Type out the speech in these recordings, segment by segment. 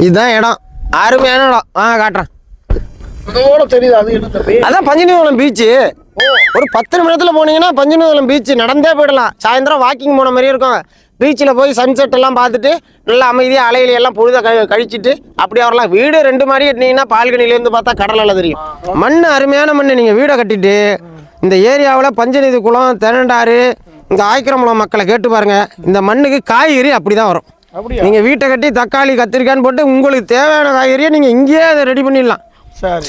இதுதான் இடம், அருமையான இடம். காட்டுறேன். தெரியுது அது என்ன தம்பி? அதான் பஞ்சநீர்குளம் பீச்சு. ஒரு 10 நிமிஷத்துல போனீங்கன்னா பஞ்சநீர்குளம் பீச் நடந்தே போயிடலாம். சாயந்தரம் வாக்கிங் போன மாதிரியே இருக்கும். பீச்சில் போய் சன்செட் எல்லாம் பார்த்துட்டு நல்லா அமைதியாக அலையில எல்லாம் பொழுத கழிச்சிட்டு அப்படியே வரலாம். வீடு 2 மாடி கட்டினீங்கன்னா பால்கனிலேருந்து பார்த்தா கடலெல்லாம் தெரியும். மண் அருமையான மண். நீங்கள் வீடை கட்டிட்டு இந்த ஏரியாவில் பஞ்சநீதி குளம், தென்னண்டாறு, இந்த ஆய்க்கிரமலம் மக்களை கேட்டு பாருங்க. இந்த மண்ணுக்கு காய்கறி அப்படி தான் வரும். நீங்கள் வீட்டை கட்டி தக்காளி கத்திரிக்கான்னு போட்டு உங்களுக்கு தேவையான காய்கறியை நீங்கள் இங்கேயே அதை ரெடி பண்ணிடலாம்.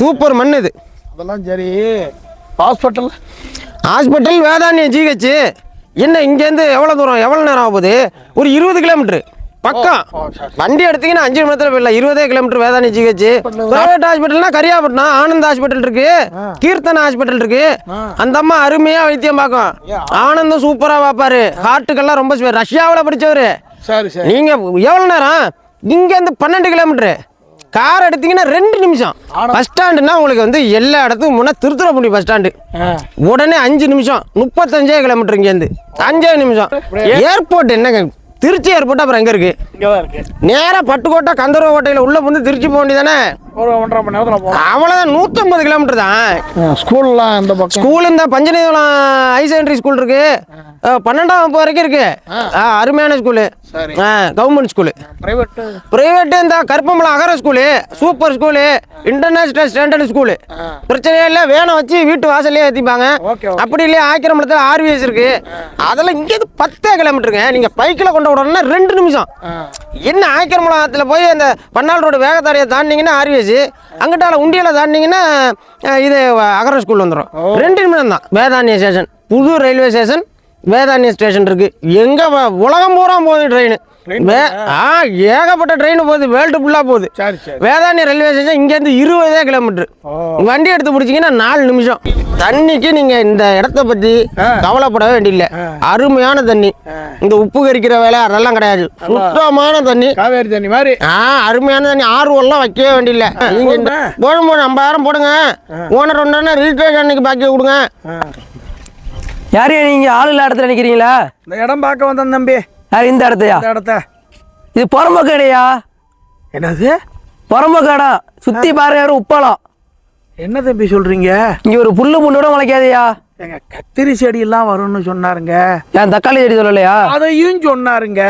சூப்பர் மண் இது. அதெல்லாம் சரி. Hospital Vedaranya GH. என்ன இங்கேருந்து எவ்வளோ தூரம், எவ்வளோ நேரம் ஆகுது? ஒரு 20 கிலோமீட்டர் பக்கம். வண்டி எடுத்தீங்கன்னா 5 நிமிஷத்துல போயிடலாம். 20 கிலோமீட்டர் வேதாரண்ய ஜிஹெச். பிரைவேட் ஹாஸ்பிட்டல்னா கரியாப்பட்டினம் ஆனந்த் ஹாஸ்பிட்டல் இருக்கு, கீர்த்தனா ஹாஸ்பிட்டல் இருக்கு. அந்த அம்மா அருமையா வைத்தியம் பார்க்கும். ஆனந்தும் சூப்பரா பார்ப்பாரு. ஹார்ட்டுக்கெல்லாம் ரொம்ப ரஷ்யாவில் படிச்சவரு. நீங்க எவ்வளவு நேரம்? இங்க இருந்து 12 கிலோமீட்டர். கார் எடுத்தீங்கன்னா 2 நிமிஷம். பஸ் ஸ்டாண்டுன்னா உங்களுக்கு வந்து எல்லா இடத்துக்கும் முன்னா திருத்துறைப்பூண்டி பஸ் ஸ்டாண்டு. உடனே 5 நிமிஷம். 35 கிலோமீட்டர் இங்கேருந்து 5 நிமிஷம். ஏர்போர்ட் என்னங்க, திருச்சி ஏர்போர்ட் அப்புறம் எங்க இருக்கு? நேராக பட்டுக்கோட்டை கந்தர்வ கோட்டையில் உள்ள வந்து திருச்சி போக வேண்டியதானே? ஒரு 1.5 மணி நேரத்தில் போகலாம். அவ்வளோதான். 150 கிலோமீட்டர் தான். ஸ்கூல்லாம் இந்த பக்கம். ஸ்கூல் இந்த பஞ்சநீர்குளம் ஹையர் செகண்டரி ஸ்கூல் இருக்கு. 12ஆம் வகுப்பு வரைக்கும் இருக்கு. அருமையான ஸ்கூலு. Government school. பிரைவேட் இந்த கருப்பம்பலம் அகர school super school. International standard school. பிரச்சனையே இல்லை. வேனை வச்சு வீட்டு வாசல்லே ஏற்றிப்பாங்க. அப்படி இல்லையா ஆக்கிரமணத்தில் RVS இருக்கு. அதெல்லாம் இங்கேருந்து 10 கிலோமீட்டருங்க. நீங்கள் பைக்கில் கொண்டு விடணும்னா 2 நிமிஷம். என்ன ஆக்கிரமணத்தில் போய் அந்த பன்னாள் ரோடு வேகத்தாடியை தாண்டிங்கன்னா RVS, அங்கிட்டால உண்டியில் தாண்டிங்கன்னா இது அகர ஸ்கூல் வந்துடும். 2 நிமிஷம் தான். வேதாரண்ய ஸ்டேஷன், புது ரயில்வே ஸ்டேஷன், வேதாரண்ய ஸ்டேஷன் இருக்கு. எங்க உலகம் பூரா போகுது ட்ரெயின். ஏகப்பட்ட ட்ரெயின் போகுது, வேர்ல்டு ஃபுல்லா போகுது. வேதாரண்ய ரயில்வே ஸ்டேஷன் இங்கேருந்து 20 கிலோமீட்டர். வண்டி எடுத்து பிடிச்சிங்கன்னா 4 நிமிஷம். தண்ணிக்கு நீங்க இந்த இடத்த பத்தி கவலைப்பட வேண்டியில்லை. அருமையான தண்ணி. இந்த உப்பு கரிக்கிற வேலை அதெல்லாம் கிடையாது. சுத்தமான தண்ணி, காவேரி தண்ணி மாதிரி. அருமையான தண்ணி. ஆர்வம்லாம் வைக்கவே வேண்டியில்லை. நீங்க போடும் 50,000 போடுங்க. ஓனர் ஒன்று ரீசார்ஜ் அன்னைக்கு பாக்கி கொடுங்க. யாரு நீங்க ஆளு இல்ல இடத்துல நிக்கிறீங்களா? இந்த இடம் பார்க்க வந்தேன் தம்பி. யார் இந்த இடத்தையா? இந்த இடத்த. இது புறம்போக்கு இடையா? என்னது புறம்போக்கு இடம்? சுத்தி பாருங்க உப்பாலம். என்ன தம்பி சொல்றீங்க? இங்க ஒரு புல்லு முன்னோட முளைக்காதையா? எங்க கத்திரி செடி எல்லாம் வரும்னு சொன்னாருங்க. ஏன் தக்காளி செடி சொல்லலையா? அதையும் சொன்னாருங்க.